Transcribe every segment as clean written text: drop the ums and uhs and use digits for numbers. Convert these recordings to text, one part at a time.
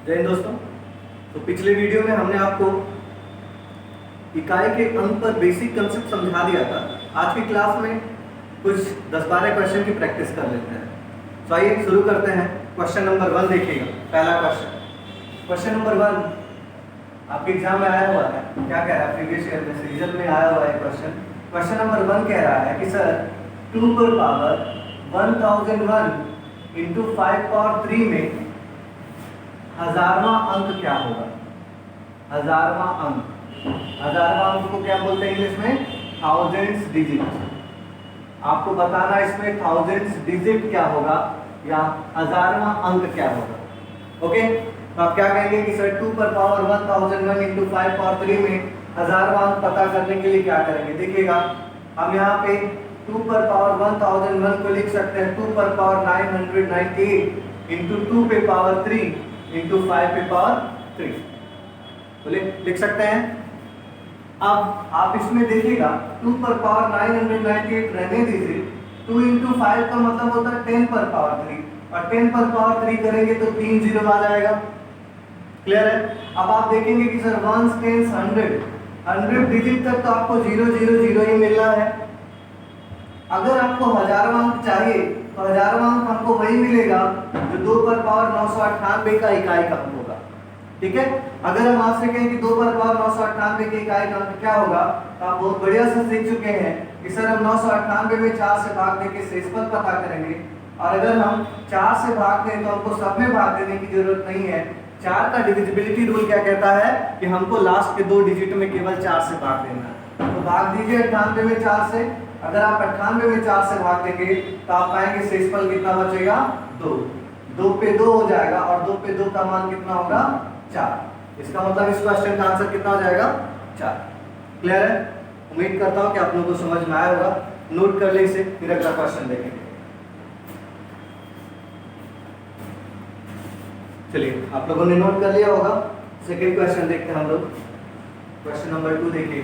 जय हिंद दोस्तों। तो पिछले वीडियो में हमने आपको इकाई के अंक पर बेसिक कंसेप्ट समझा दिया था। आज की क्लास में कुछ 10-12 क्वेश्चन की प्रैक्टिस कर लेते हैं। तो आइए शुरू करते हैं। क्वेश्चन नंबर 1 देखिएगा। पहला क्वेश्चन नंबर 1 आपके एग्जाम में आया हुआ है। क्या कह रहा है? प्रीवियस ईयर में रिजल्ट में आया हुआ है क्वेश्चन नंबर 1 कह रहा है कि सर 2 पर पावर 1001 इंटू 5 पावर 3 में हजारवां अंक क्या होगा? हजारवां अंक को क्या बोलते हैं इंग्लिश में? Thousands digit. आपको बताना इसमें थाउजेंड्स डिजिट क्या होगा या हजारवां अंक क्या होगा। ओके, तो आप क्या कहेंगे कि सर 2 पर पावर 1001 इंटू 5 पावर 3 में हजारवां अंक पता करने के लिए क्या करेंगे? देखिएगा, हम यहाँ पे 2 पर पावर 1001 को लिख सकते हैं 2 पर पावर 998 इंटू 2 पे पावर 3 इंटू 5 पे पावर 3 तो लिख सकते हैं। अब आप इसमें देखिएगा 2 पर पावर 998 रहने दीजिए। 2 इंटू 5 का मतलब होता है 10 पर पावर 3 और 10 पर पावर 3 करेंगे तो 3 जीरो आ जाएगा। क्लियर है? अब आप देखेंगे कि सर 1 10 100 डिजिट तक तो आपको 0 0 0 ही मिलना है। अगर आपको हजारवां अंक चाहिए तो हजारवां अंक हमको वही मिलेगा जो 2 पर पावर 998 का इकाई का अंक होगा। ठीक है, अगर हम आपसे कहें कि 2 पर पावर 998 के इकाई का अंक क्या होगा तो आप बहुत बढ़िया से सीख चुके हैं कि सर हम 998 में 4 से भाग देके शेषफल पता करेंगे। और अगर हम 4 से भाग दें तो हमको सब में भाग देने की जरूरत नहीं है। 4 का डिविजिबिलिटी रूल क्या कहता है कि हमको लास्ट के 2 डिजिट में केवल 4 से भाग देना है। तो भाग दीजिए 98 में 4 से। अगर आप 98 में 4 से भाग देंगे तो आप पाएंगे शेषफल कितना बचेगा? 2। 2 पे 2 हो जाएगा और 2 पे 2 का मान कितना होगा? 4। इसका मतलब इस क्वेश्चन का आंसर कितना हो जाएगा? 4। क्लियर है? उम्मीद करता हूं कि आप लोगों को समझ में आया होगा। नोट कर ले इसे, फिर अगला क्वेश्चन देखेंगे। चलिए, आप लोगों ने नोट कर लिया होगा। सेकंड क्वेश्चन देखते हैं हम लोग। क्वेश्चन नंबर 2 देखिए।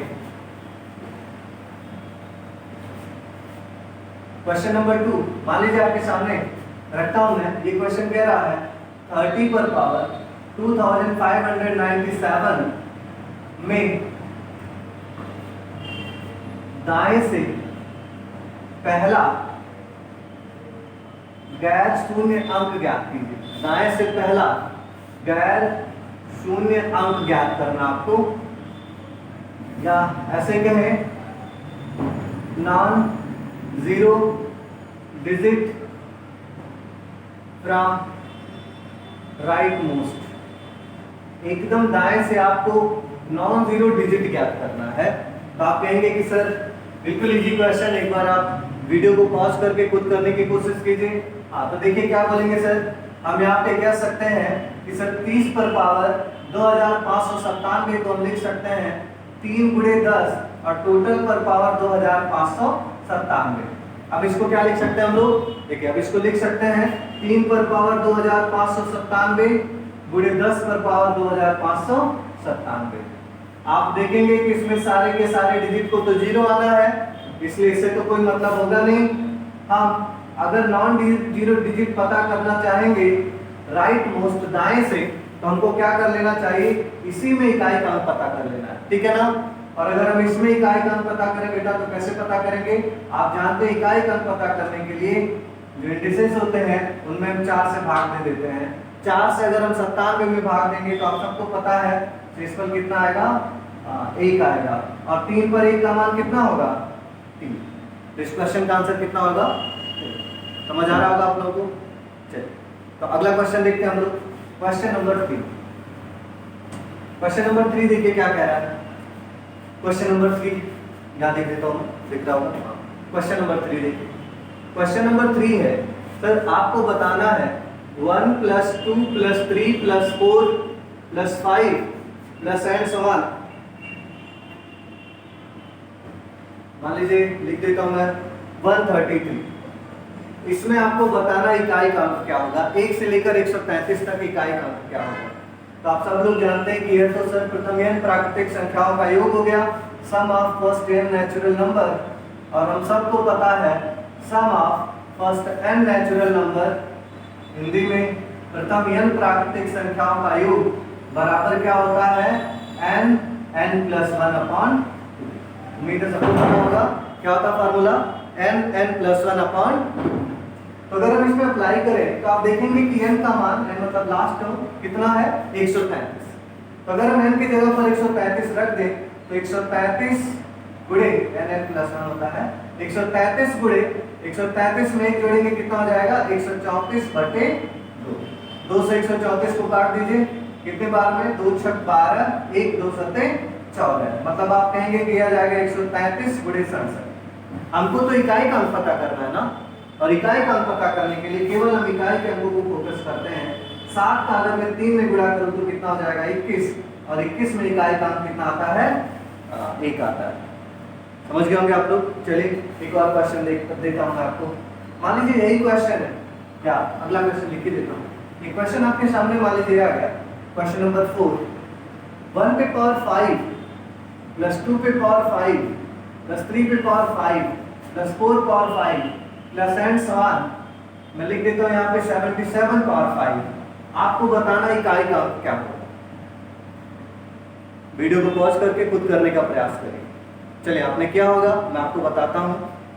क्वेश्चन नंबर 2 मान लीजिए आपके सामने रखता हूं मैं। ये क्वेश्चन कह रहा है 30 पर पावर 2597 में दाएं से पहला गैर शून्य अंक ज्ञात कीजिए। दाएं से पहला गैर शून्य अंक ज्ञात करना आपको, या ऐसे कहें non zero digit from right most. एकदम दाएं से आपको नॉन जीरो डिजिट ज्ञात करना है। तो आप कहेंगे कि सर बिल्कुल इजी क्वेश्चन, एक बार आप वीडियो को पॉज करके खुद करने की कोशिश कीजिए। हाँ, तो देखिए क्या बोलेंगे सर। हम यहाँ पे कह सकते हैं कि सर 30 पर पावर 2597 को हम लिख सकते हैं 3 गुणे 10 और टोटल पर पावर 2597। अब इसको क्या लिख सकते हैं हम लोग? देखिए, अब इसको लिख सकते हैं 3 पर पावर 2597 गुणे 10 पर पावर 2597। आप देखेंगे कि इसमें सारे के सारे डिजिट को तो 0 आना है, इसलिए इससे तो कोई मतलब होगा नहीं। हम अगर नॉन जीरो डिजिट पता करना चाहेंगे राइट मोस्ट दाएं से, तो हमको क्या कर लेना चाहिए? इसी में इकाई का अंक पता कर लेना है। ठीक है ना? और अगर हम इसमें इकाई का अंक पता करें बेटा तो कैसे पता करेंगे? आप जानते हैं इकाई का अंक पता करने के लिए जो इंडिसेस होते हैं उनमें हम 4 से भाग दे देते हैं। 4 से अगर हम 97 में भाग देंगे तो आप सबको पता है शेषफल कितना आएगा? 1 आएगा। और 3 पर 1 का मान कितना होगा? 3। तो इस क्वेश्चन का आंसर कितना होगा? समझ आ रहा होगा आप लोगों को? चलिए, तो अगला क्वेश्चन देखते हैं हम लोग। क्वेश्चन नंबर 3 देखिए क्या कह रहा है। क्वेश्चन नंबर 3 यहाँ देख देता हूँ, दिख रहा होगा। क्वेश्चन नंबर 3 देखिए। क्वेश्चन नंबर 3 है सर, आपको बताना है 1 + 2 + 3 + 4 + 5 + एंड सो ऑन। मान लीजिए लिख देता हूं मैं 133। इसमें आपको बताना इकाई का अंक क्या होगा। 1 से लेकर 135 तक इकाई का अंक क्या होगा। तो आप सब लोग जानते हैं कि यह तो सर प्रथम n प्राकृतिक संख्याओं का योग हो गया, sum of first n natural number. और हम सबको पता है sum of first n natural number Hindi में प्रथम n प्राकृतिक संख्याओं का योग बराबर क्या होता है, n+1/2। उम्मीद है सबको पता होगा क्या होता है फार्मूला, n+1/2। तो अगर हम इसमें अप्लाई करें तो आप देखेंगे कि n का मान, n मतलब लास्ट टर्म कितना है, 135। तो अगर हम n की जगह पर 135 रख दें तो 135 गुणे n+1 होता है, 135 गुणे 135 में जोड़ेंगे कितना हो जाएगा, 134/2। 2 से 134 को काट दीजिए, कितने बार में, 2 छक 12, 1 2 7 14। मतलब आप कहेंगे कि यह जाएगा 135 गुणे 67। हमको तो इकाई का अंक पता करना है ना, और इकाई का अंक पता करने के लिए केवल हम इकाई के अंकों को फोकस करते हैं। 7 का अगर मैं 3 में गुणा करूं तो कितना हो जाएगा, 21, और 21 में इकाई का अंक कितना आता है, 1 आता है। समझ गए होंगे आप लोग। चलिए एक और क्वेश्चन देता हूं आपको। मान लीजिए यही क्वेश्चन है, क्या अगला क्वेश्चन लिख के देता हूं। एक क्वेश्चन आपके सामने मान लीजिए आ गया, क्वेश्चन नंबर 4, 1 पे पावर 5 प्लस 2 पे पावर 5 प्लस 3 पे power 5 plus 4 power 5 plus and so on. मैं लिख देता हूं यहाँ पे 77 पावर 5। आपको बताना इकाई का अंक क्या होगा। वीडियो को पॉज करके खुद करने का प्रयास करें। चलिए आपने क्या होगा मैं आपको बताता हूं।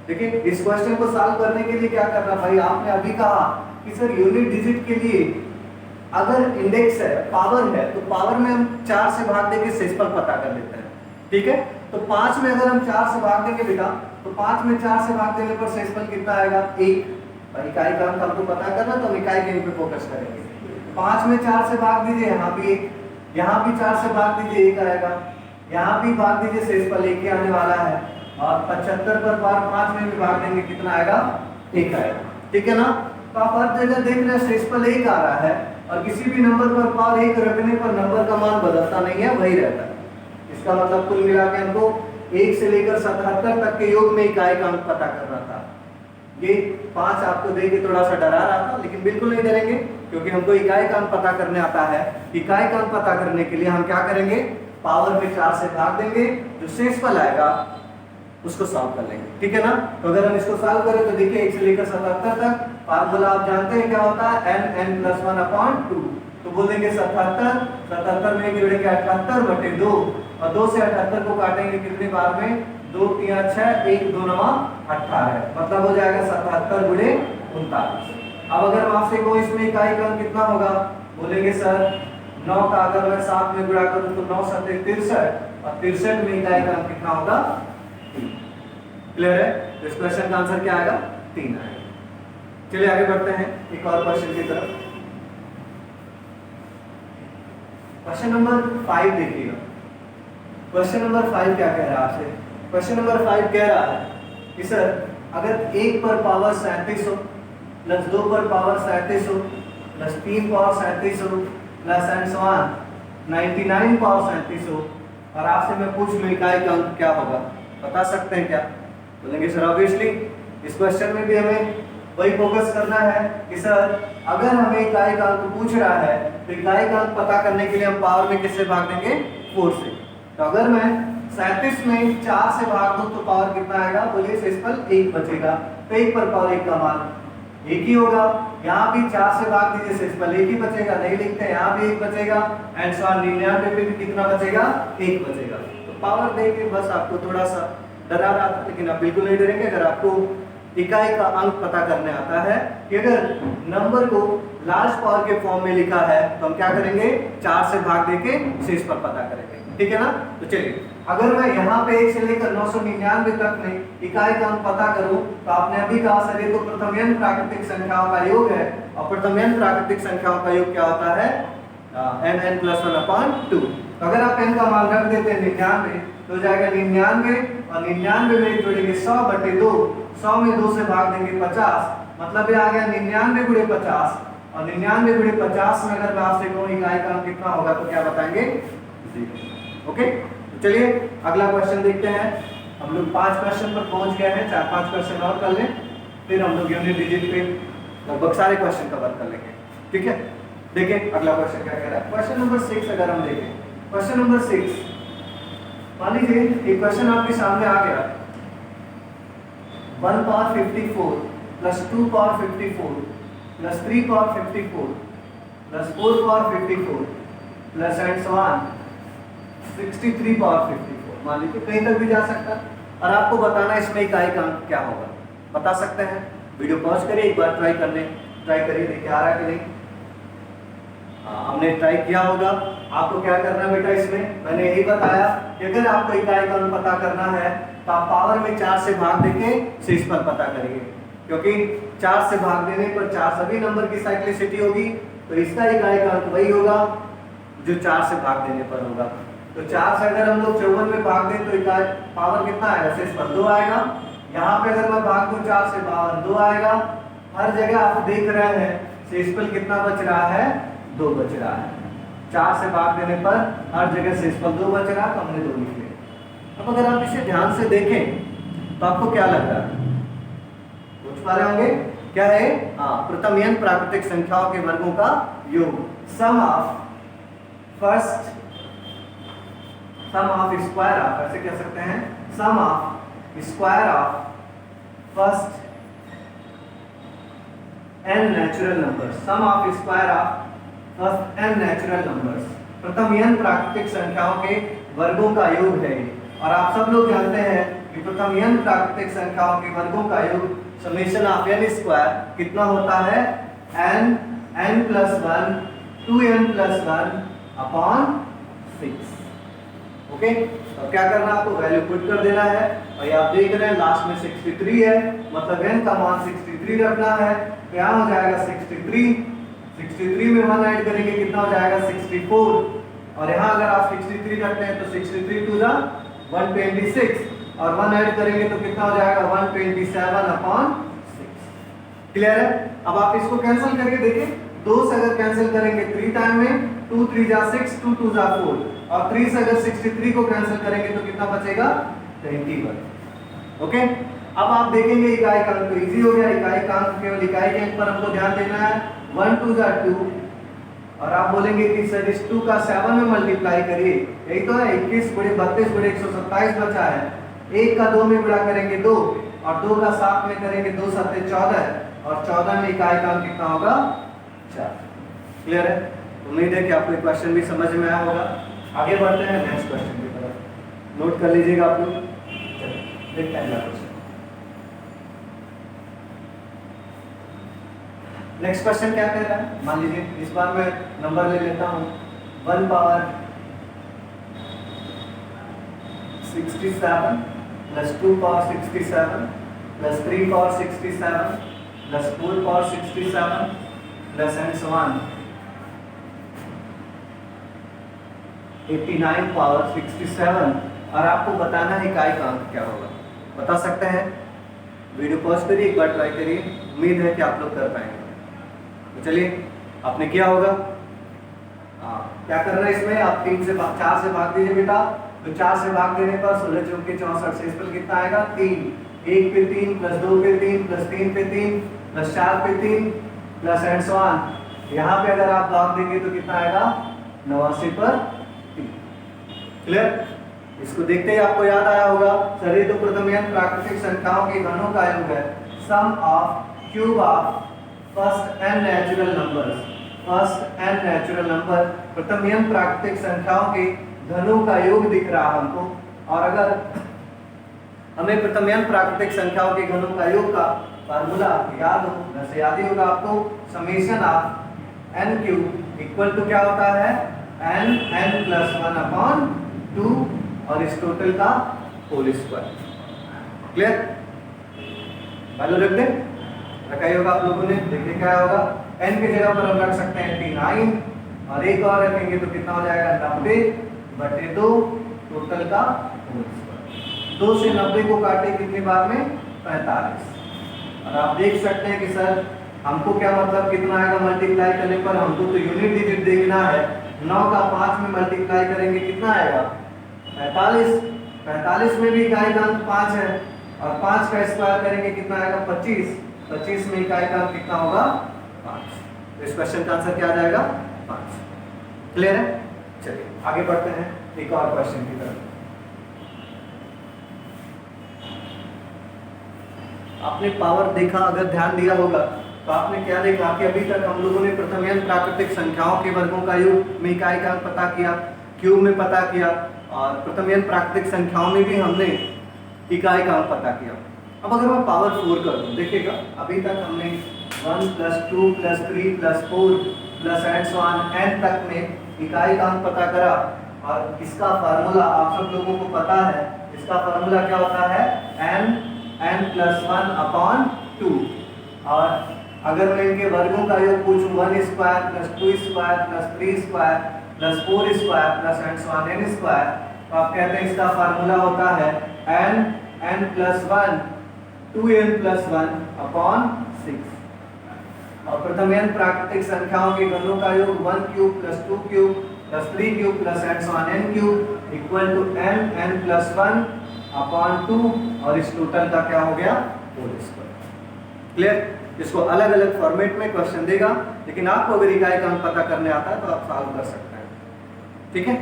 देखिए इस क्वेश्चन को सॉल्व करने के लिए क्या करना भाई, आपने अभी कहा कि सर यूनिट डिजिट के लिए अगर इंडेक्स है, पावर है, तो पावर में हम 4 से भाग देके शेषफल पता कर लेते हैं। ठीक है, तो 5 में अगर हम 4 से भाग देंगे बेटा, तो 5 में 4 से भाग देने पर शेषफल कितना आएगा, 1। और इकाई का अंक हमको पता करना, तो हम इकाई के अंक पे फोकस करेंगे। 5 में 4 से भाग दीजिए, यहाँ भी 1, यहाँ भी 4 से भाग दीजिए, 1 आएगा, यहाँ भी भाग दीजिए, शेषफल 1 ही आने वाला है। और 75 पर बार 5 में भी भाग देंगे, कितना आएगा, 1 आएगा। ठीक है ना। तो आप हर जगह देख रहे हैं शेषफल 1 आ रहा है, और किसी भी नंबर पर पावर 1 रखने पर नंबर का मान बदलता नहीं है, वही रहता है। इसका मतलब कुल मिला के हमको 1 से लेकर 77 तक के योग में इकाई का अंक पता करना था। ये 5 आपको देके थोड़ा सा डरा रहा था, लेकिन बिल्कुल नहीं डरेंगे, क्योंकि हमको इकाई का अंक पता करने आता है। इकाई का अंक पता करने के लिए हम क्या करेंगे, पावर में 4 से भाग देंगे, जो शेषफल आएगा उसको सॉल्व कर लेंगे। ठीक है ना। तो अगर हम इसको सॉल्व करें तो देखिए 1 से लेकर 77 तक फार्मूला आप जानते हैं क्या होता है, n+1/2। तो बोल देंगे 77 में जोड़ेंगे 78/2, और 2 से 78 को काटेंगे कितने बार में, 2 3 6, 1 2 9 18। मतलब हो जाएगा 77 गुणे 39। अब अगर मैं आपसे कहूं इसमें इकाई का अंक कितना होगा, बोलेंगे सर 9 का अगर मैं 7 में गुणा करूं तो 9 7 63, और 63 में इकाई का अंक कितना होगा, 3। क्लियर है। तो इस क्वेश्चन का आंसर क्या आएगा, 3 आएगा। चलिए आगे बढ़ते हैं एक और क्वेश्चन की तरफ। क्वेश्चन नंबर 5 देखिएगा। क्वेश्चन नंबर 5 क्या कह रहा है आपसे, क्वेश्चन नंबर 5 कह रहा है कि सर अगर 1 पर पावर 37 हो, प्लस 2 पर पावर 37 हो, प्लस 3 पावर 37 हो, plus and so on 99 power 37 हो, और आपसे मैं पूछ लूं इकाई का अंक क्या होगा, बता सकते हैं क्या। बोलेंगे सर ऑब्वियसली इस क्वेश्चन में भी हमें वही फोकस करना है कि सर अगर हमें इकाई का अंक पूछ रहा है तो इकाई का अंक पता करने के लिए हम पावर में किससे भाग देंगे, 4 से। तो अगर मैं 37 में 4 से भाग दूं तो पावर कितना आएगा, बोलिए शेषफल 1 बचेगा। तो 1 पर पावर 1 का मान 1 ही होगा। यहाँ भी 4 से भाग दीजिए, शेषफल 1 ही बचेगा, नहीं लिखते, यहाँ भी 1 बचेगा, एंड सो ऑन 99 पे भी कितना बचेगा, 1 बचेगा। तो पावर देख के बस आपको थोड़ा सा डरा रहा था, लेकिन आप बिल्कुल नहीं डरेंगे अगर आपको इकाई का अंक पता करने आता है कि अगर नंबर को लार्ज पावर के फॉर्म में लिखा है तो हम क्या करेंगे, 4 से भाग देके शेषफल पता करेंगे। ठीक है ना। तो चलिए अगर मैं यहाँ पे 1 से लेकर 999 तक में इकाई का अंक पता करूं तो आपने अभी कहा सर ये तो प्रथम n प्राकृतिक संख्याओं का योग है, और प्रथम n प्राकृतिक संख्याओं का योग क्या होता है, n+1/2। तो अगर आप n का मान रख देते हैं 99 तो हो जाएगा 99, और 99 में जोड़ेंगे 100/2, 100 में 2 से भाग देंगे 50, मतलब ये आ गया 99 गुणे 50, और 99 गुणे 50 में अगर मैं आपसे कहूं इकाई का अंक कितना होगा तो क्या बताएंगे, 0। ओके। तो चलिए अगला क्वेश्चन देखते हैं। हम लोग 5 क्वेश्चन पर पहुंच गए हैं, 4-5 क्वेश्चन और कर लें, फिर हम लोग यूनिट डिजिट पे लगभग सारे क्वेश्चन कवर कर लेंगे। ठीक है। देखिए अगला क्वेश्चन क्या कह रहा है, क्वेश्चन नंबर 6 अगर हम देखें, क्वेश्चन नंबर 6 मान लीजिए एक क्वेश्चन आपके सामने आ गया, 1 power 54 plus 2 power 54 plus 3 power 54 plus 4 power 54 plus and so on 63 power 54। मान लीजिए कहीं तक भी जा सकता है, और आपको बताना है इसमें इकाई का अंक क्या होगा। बता सकते हैं? वीडियो पॉज करिए, एक बार ट्राई करिए, देखिए आ रहा है कि नहीं। हमने ट्राई किया होगा। आपको क्या करना है बेटा, इसमें मैंने यही बताया कि अगर आपको इकाई का अंक पता करना है तो आप पावर में 4 से भाग देके शेषफल पता करिए, क्योंकि 4 से भाग देने पर 4 सभी नंबर की साइक्लिसिटी होगी, तो इसका इकाई का अंक वही होगा जो 4 से भाग देने पर होगा। तो 4 से अगर हम लोग 54 में भाग दें तो इकाई पावर कितना आएगा, शेषफल 2 आएगा। यहाँ पे अगर मैं भाग दूं 4 से, पावर 2 आएगा। हर जगह आप देख रहे हैं शेषफल कितना बच रहा है, 2 बच रहा है। 4 से भाग देने पर हर जगह शेषफल 2 बच रहा है, तो हमने 2 लिख लिया। अब अगर आप इसे ध्यान से देखें तो आपको क्या लग रहा है, पूछ पा रहे होंगे क्या है? प्रथम n प्राकृतिक संख्याओं के वर्गों का योग, सम ऑफ स्क्वायर ऑफ, ऐसे कह सकते हैं, sum of square of first n natural numbers, sum of square of first n natural numbers, प्रथम n प्राकृतिक संख्याओं के वर्गों का योग है। और आप सब लोग जानते हैं कि प्रथम n प्राकृतिक संख्याओं के वर्गों का योग समेशन ऑफ n स्क्वायर कितना होता है, n plus 1 2n plus 1 upon 6। Okay, तो क्या करना, आपको वैल्यू पुट कर देना है। और ये आप देख रहे हैं लास्ट में 63 है, मतलब n का मान 63 रखना है। क्या हो जाएगा 63 में 1 ऐड करेंगे कितना हो जाएगा 64। और यहाँ अगर आप 63 रखते हैं तो 63 टू द 126, और 1 ऐड करेंगे तो कितना हो जाएगा 127 अपॉन 6। क्लियर है? अब आप इसको कैंसिल करके देखिए, 2 से अगर कैंसिल करेंगे 3 टाइम में 2 3 जा 6, 2 2 जा 4, और 3 से अगर 63 को कैंसिल करेंगे तो कितना बचेगा 21। ओके, अब आप देखेंगे इकाई का अंक इजी हो गया। इकाई का अंक केवल इकाई के अंक पर हमको ध्यान देना है। 1 2 जा 2, और आप बोलेंगे कि सर इस 2 का 7 में मल्टीप्लाई करिए, यही तो है 21 गुणे 32 गुणे 127 बचा है। 1 का 2 में गुणा करेंगे 2, और 2 का 7 में करेंगे 2 7 14, और 14 में इकाई का अंक कितना होगा 4। क्लियर है? उम्मीद है कि आपको क्वेश्चन भी समझ में आया होगा। आगे बढ़ते हैं नेक्स्ट क्वेश्चन की तरफ, नोट कर लीजिएगा आप लोग। चलिए देखते हैं अगला क्वेश्चन। नेक्स्ट क्वेश्चन क्या कह रहा है, मान लीजिए इस बार मैं नंबर ले लेता हूँ 1 power 67 plus 2 power 67 plus 3 power 67 plus 4 power 67 plus and so on 89 power 67, और आपको बताना है इकाई का अंक क्या होगा। बता सकते हैं? वीडियो पॉज करिए, एक बार ट्राई करिए, उम्मीद है कि आप लोग कर पाएंगे। तो चलिए, आपने किया होगा। क्या करना है इसमें, आप 4 से भाग दीजिए बेटा। तो 4 से भाग देने पर 16 चौके 64, शेषफल कितना आएगा 3। 1 पे 3 प्लस 2 पे 3 प्लस 3 पे 3 प्लस 4 पे 3 प्लस एंड सो ऑन। यहाँ पे अगर आप भाग देंगे तो कितना आएगा 89 पर 3। क्लियर? इसको देखते ही आपको याद आया होगा, सर ये तो प्रथम n प्राकृतिक संख्याओं के घनों का योग है। Sum of cube of first n natural numbers, first n natural number, प्रथम n प्राकृतिक संख्याओं के घनों का योग दिख रहा हमको। और अगर हमें प्रथम n प्राकृतिक संख्याओं के घनों का योग का फार्मूला याद हो, वैसे याद ही होगा आपको, summation of n cube equal to क्या होता है n प्लस 1 अपॉन 2, और इस टोटल का होल स्क्वायर। क्लियर? वैल्यू रख दें, रखा ही होगा आप लोगों ने। देखिए क्या होगा, n की जगह पर हम रख सकते हैं 89, और एक और रखेंगे तो कितना हो जाएगा 90/2 टोटल का होल स्क्वायर। 2 से 90 को काटे कितनी बार में 45। और आप देख सकते हैं कि सर हमको क्या मतलब कितना आएगा मल्टीप्लाई करने पर, हमको तो यूनिट डिजिट देखना है। 9 का 5 में मल्टीप्लाई करेंगे कितना आएगा 45। 45 में भी इकाई का अंक 5 है, और 5 का स्क्वायर करेंगे कितना आएगा 25। 25 में इकाई का अंक कितना होगा 5। तो इस क्वेश्चन का आंसर क्या आ जाएगा 5। क्लियर है? चलिए आगे बढ़ते हैं एक और क्वेश्चन की तरफ। आपने पावर देखा, अगर ध्यान दिया होगा तो आपने क्या देखा कि अभी तक हम लोगों ने प्रथम प्राकृतिक संख्याओं के वर्गों का योग में इकाई का अंक पता किया, क्यूब में पता किया, और प्रथम प्राकृतिक संख्याओं में भी हमने इकाई का अंक पता किया। अब अगर मैं पावर 4 कर दूं, देखिएगा अभी तक हमने 1 + 2 + 3 + 4 + एंड सो ऑन n तक में इकाई का अंक पता करा, और इसका फार्मूला आप सब लोगों को पता है। इसका फार्मूला क्या होता है? n +1/2। और अगर मैं इनके वर्गों का योग पूछूं 1² + 2² + 3² + 4² + एंड सो ऑन n², तो आप कहते हैं इसका फार्मूला होता है n + 1 2n + 1/6। और प्रथम प्राकृतिक संख्याओं के घनों का योग 1³ + 2³ + 3³ + and so on n³ = n +1/2, और इस टोटल का क्या हो गया? Whole square. क्लियर? इसको अलग अलग फॉर्मेट में क्वेश्चन देगा, लेकिन आपको अगर इकाई का अंक पता करने आता है तो आप सॉल्व कर सकते हैं। ठीक है,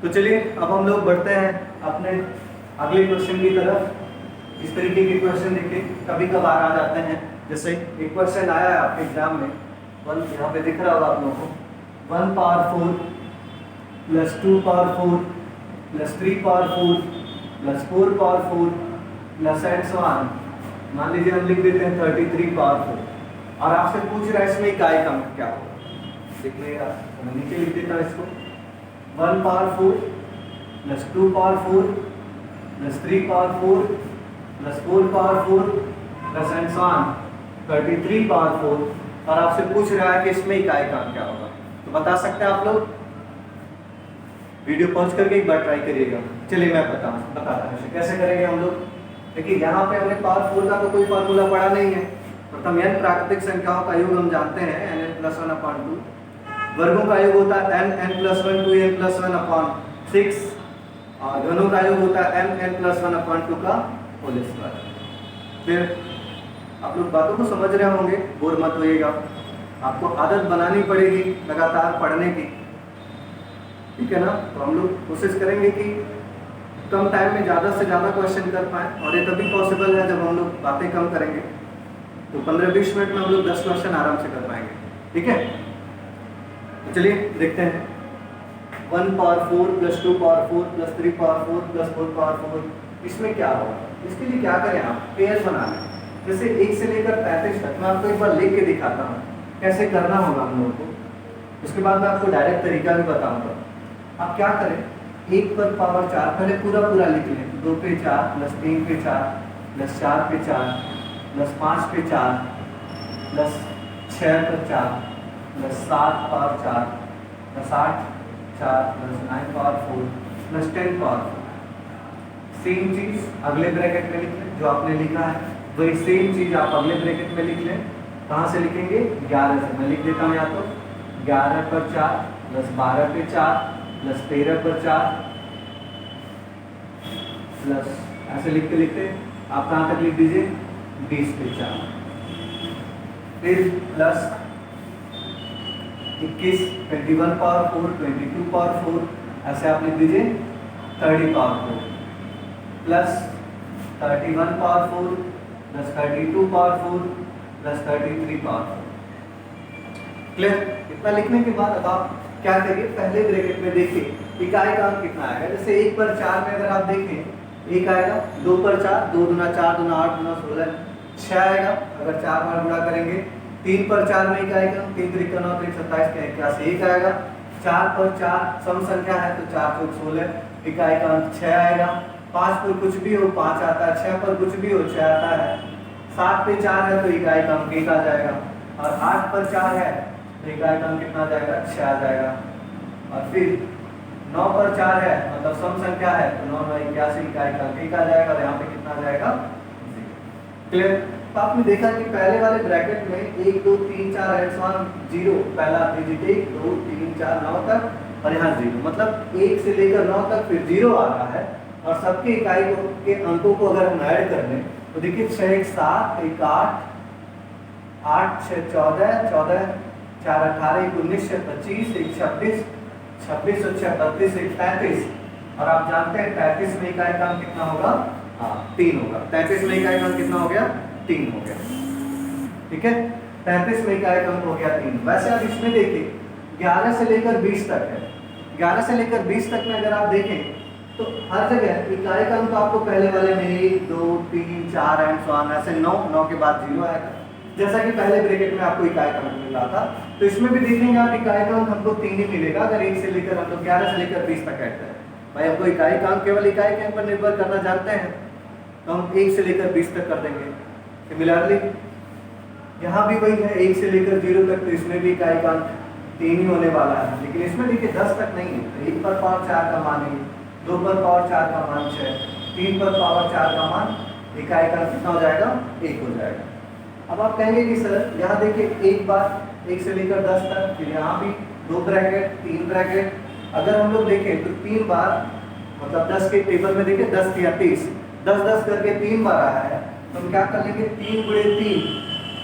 तो चलिए अब हम लोग बढ़ते हैं अपने अगले क्वेश्चन की तरफ। इस तरीके के क्वेश्चन देखिए कभी कभार आ जाते हैं। जैसे एक क्वेश्चन आया है आपके एग्जाम में, यहाँ पे दिख रहा होगा आप लोगों को, 1/4 + 2/4 + 3/4 + 4/4 + एंड सो ऑन, मान लीजिए हम लिख देते हैं 33/4, और आपसे पूछ रहा है इसमें इकाई का अंक क्या होगा। देख लीजिएगा, मैं नीचे लिख देता हूँ इसको, 1/4 + 2/4 + 3/4 + 4/4 + एंड सो ऑन 33/4, और आपसे पूछ रहा है कि इसमें इकाई का अंक क्या होगा। तो बता सकते हैं आप लोग? वीडियो पॉज करके एक बार ट्राई करिएगा। चलिए मैं बताता हूँ कैसे करेंगे हम लोग। देखिए यहाँ पे हमने पावर 4 का तो कोई फार्मूला पढ़ा नहीं है। प्रथम प्राकृतिक संख्याओं का योग हम जानते हैं n +1/2, वर्गों का योग होता है n +1 2n +1/6, और घनों का योग होता है n +1/2 का होल स्क्वायर। फिर आप लोग बातों को समझ रहे होंगे, बोर मत होइएगा, आपको आदत बनानी पड़ेगी लगातार पढ़ने की। ठीक है ना? तो हम लोग कोशिश करेंगे कि कम टाइम में ज़्यादा से ज़्यादा क्वेश्चन कर पाएँ, और ये तभी पॉसिबल है जब हम लोग बातें कम करेंगे। तो 15-20 मिनट में हम लोग 10 क्वेश्चन आराम से कर पाएंगे। ठीक है, तो चलिए देखते हैं। 1/4 + 2/4 + 3/4 + 4/4, इसमें क्या होगा? इसके लिए क्या करें आप? पेयर बना लें। जैसे 1 से लेकर 35 तक मैं आपको एक बार लिख के दिखाता हूँ कैसे करना होगा हम लोगों को। उसके बाद मैं आपको डायरेक्ट तरीका भी बताऊंगा। आप क्या करें, 1 पर पावर 4 पहले पूरा लिख लें। 2 पे 4 + 3 पे 4 + 4 पे 4 + 5 पे 4 + 6 पे 4 + 7 पावर 4 + 8 4 + 9 पावर 4 + 10 पावर 4। सेम चीज अगले ब्रैकेट में लिख लें, जो आपने लिखा है वही सेम चीज आप अगले ब्रैकेट में लिख लें। कहाँ से लिखेंगे? 11 से। मैं लिख देता हूँ, या तो 11 पर 4 + 12 पे 4 + 13 पर 4 प्लस, ऐसे लिखते आप कहाँ तक लिख दीजिए? 20 पे 4, फिर प्लस 21 21 पावर 4 22 पावर 4, ऐसे आप लिख दीजिए 30 power 4, plus 31 power 4 plus 32 power 4 plus 33 power 4। Clear? इतना लिखने के बाद अब आप क्या करिए, पहले ब्रैकेट में देखिए इकाई का अंक कितना आएगा। जैसे 1 पर 4 में अगर आप देखें 1 आएगा, 2 पर 4 2 दूना 4 दूना 8 दूना 16 6 आएगा अगर 4 बार गुणा करेंगे। 3 पर 4 में 1 आएगा, 3 3 9 3 27 का 81 1 आएगा। 4 पर 4 सम संख्या है तो 4 4 16 इकाई का अंक 6 आएगा। 5 पर कुछ भी हो 5 आता है, 6 पर कुछ भी हो 6 आता है। 7 पे 4 है तो इकाई का अंक 1 आ जाएगा, और 8 पर 4 है तो इकाई का अंक कितना आ जाएगा? 6 आ जाएगा। और फिर 9 पर 4 है मतलब सम संख्या है तो 9 9 81 इकाई का अंक 1 आ जाएगा, और यहाँ पे कितना आ जाएगा? 0। क्लियर? तो आपने देखा कि पहले वाले ब्रैकेट में 1 2 3 4 एंड सो ऑन 0, पहला डिजिट 1 2 3 4 9 तक, और यहाँ 0, मतलब 1 से लेकर 9 तक फिर 0 आ रहा है। और सबके इकाई के अंकों को अगर हम ऐड कर लें तो देखिए 6 1 7 1 8 8 6 14 14 4 18 1 19 6 25 1 26 26 और 6 32 1 33, और आप जानते हैं 33 में इकाई का अंक कितना होगा? हाँ 3 होगा। 33 में इकाई का अंक कितना हो गया? 3 हो गया। ठीक है, 33 में इकाई अंक हो गया 3। वैसे आप इसमें देखिए 11 से लेकर 20 तक है। 11 से लेकर 20 तक में अगर आप देखें तो हर जगह इकाई का अंक आपको पहले वाले में 1 2 3 4 एंड सो ऑन ऐसे 9 के बाद 0 आएगा, जैसा कि पहले ब्रैकेट में आपको इकाई का अंक मिल रहा था। तो इसमें भी देखेंगे आप इकाई का अंक हमको 3 ही मिलेगा अगर 1 से लेकर हम लोग 11 से लेकर 20 तक ऐड करें। भाई हमको इकाई का अंक केवल इकाई के अंक पर निर्भर करना जानते हैं तो हम 1 से लेकर 20 तक कर देंगे। सिमिलरली यहाँ भी वही है 1 से लेकर 0 तक, तो इसमें भी इकाई का अंक 3 ही होने वाला है। लेकिन इसमें देखिए 10 तक नहीं है, 1 पर पावर 4 का मान है, 2 पर पावर 4 का मान 6, 3 पर पावर 4 का मान, इकाई का कितना हो जाएगा 1 हो जाएगा। अब आप कहेंगे कि सर यहाँ देखिए एक बार 1 से लेकर 10 तक, फिर यहाँ भी 2 ब्रैकेट 3 ब्रैकेट, अगर हम लोग देखें तो 3 बार मतलब 10 के टेबल में देखिए 10 या 30, 10 करके 3 बार आया है, तो हम क्या कर लेंगे 3 गुणे 3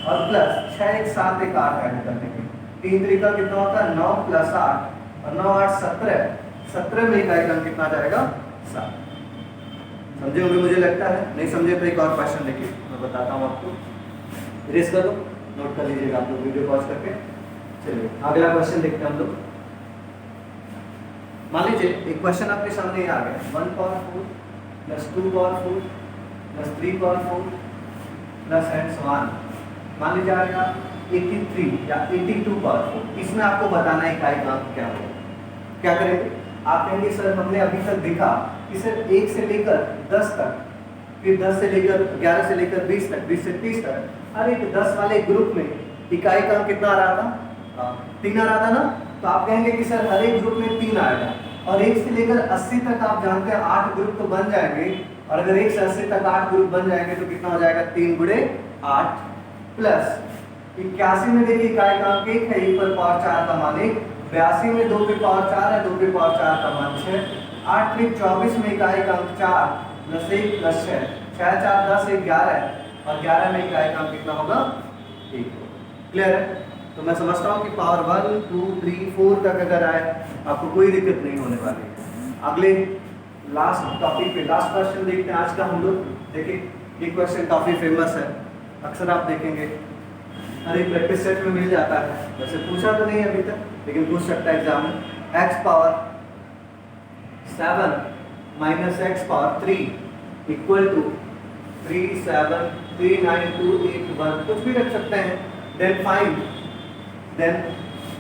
और प्लस 6 1 7 1 8 ऐड कर लेंगे। 3 तरीका कितना होता है 9 प्लस 8 और 9 8 17, 17 में इकाई का अंक कितना जाएगा 7। समझे होंगे मुझे लगता है, नहीं समझे तो एक और क्वेश्चन देखिए मैं बताता हूँ आपको, रेस कर दो, नोट कर लीजिएगा आप लोग वीडियो पॉज करके। चलिए अगला क्वेश्चन देखते हैं हम लोग। मान लीजिए एक क्वेश्चन आपके सामने आ गया 1 power 4 plus 2 power 4 plus 3 power 4 plus and so on. मान लीजिए आएगा 83 या 82 पावर 4। इसमें आपको बताना है इकाई का अंक क्या होगा। क्या करेंगे आप कहेंगे सर हमने अभी तक देखा कि सर 1 से लेकर 10 तक, फिर 10 से लेकर 11 से लेकर 20 तक, 20 से 30 तक, हर एक 10 वाले ग्रुप में इकाई का अंक कितना आ रहा था 3 आ रहा था ना। तो आप कहेंगे कि सर हर एक ग्रुप में 3 आएगा, और 1 से लेकर 80 तक आप जानते हैं 8 ग्रुप तो बन जाएंगे, और अगर 1 से 80 तक 8 ग्रुप बन जाएंगे तो कितना हो जाएगा 3 गुणे 8 प्लस 81 में देखिए इकाई का अंक 1 है, 1 पर पावर 4 का मान 1, 82 में 2 पे पावर 4 है, 2 पे पावर 4 का मान 6, 8 3 24 में इकाई का अंक 4 प्लस 1 प्लस 6, 6 4 10 1 11, और 11 में इकाई का अंक कितना होगा 1। क्लियर है? तो मैं समझता हूँ कि पावर 1 2 3 4 तक अगर आए आपको कोई दिक्कत नहीं होने वाली है। अगले लास्ट टॉपिक पे लास्ट क्वेश्चन देखते हैं आज का हम लोग। देखिए ये क्वेश्चन काफ़ी फेमस है, अक्सर आप देखेंगे हर एक प्रैक्टिस सेट में मिल जाता है, वैसे पूछा तो नहीं अभी तक लेकिन पूछ सकता है एग्जाम में। x power 7 minus x power 3 equal to 3 7 3 9 2 8 1 कुछ भी रख सकते हैं। Then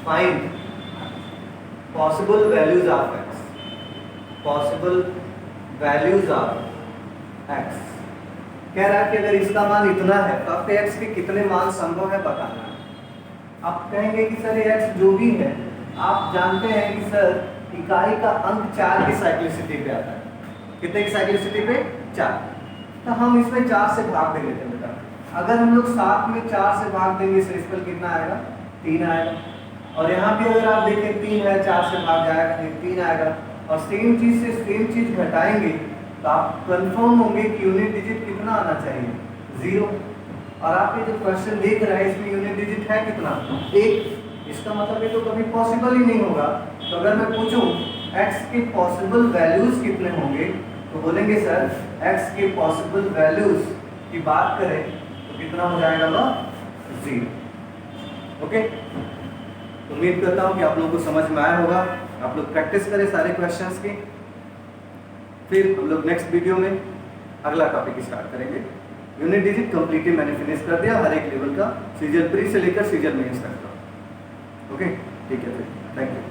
find possible values of x, possible values of x। कह रहा है कि अगर इसका मान इतना है तो आपके x के कितने मान संभव है बताना है। आप कहेंगे कि सर ये x जो भी है आप जानते हैं कि सर इकाई का अंक 4 की साइक्लिसिटी पे आता है। कितने की साइक्लिसिटी पे 4, तो हम इसमें 4 से भाग दे लेते हैं बेटा। अगर हम लोग 7 में 4 से भाग देंगे तो इस पर कितना आएगा 3 आएगा, और यहाँ भी अगर आप देखें 3 है 4 से भाग जाएगा 3 आएगा, और सेम चीज से सेम चीज घटाएंगे तो आप कंफर्म होंगे कि यूनिट डिजिट कितना आना चाहिए 0। और आप ये जो क्वेश्चन देख रहे हैं इसमें यूनिट डिजिट है कितना 1, इसका मतलब ये तो कभी पॉसिबल ही नहीं होगा। तो अगर मैं पूछूं x के पॉसिबल वैल्यूज कितने होंगे तो बोलेंगे सर x के पॉसिबल वैल्यूज की बात करें तो कितना हो जाएगा वो 0। ओके, उम्मीद करता हूँ कि आप लोगों को समझ में आया होगा। आप लोग प्रैक्टिस करें सारे क्वेश्चंस की, फिर हम लोग नेक्स्ट वीडियो में अगला टॉपिक स्टार्ट करेंगे। यूनिट डिजिट कंप्लीटली मैंने फिनिश कर दिया हर एक लेवल का, सीजल प्री से लेकर सीजल मेंस तक का। ओके ठीक है, फिर थैंक यू।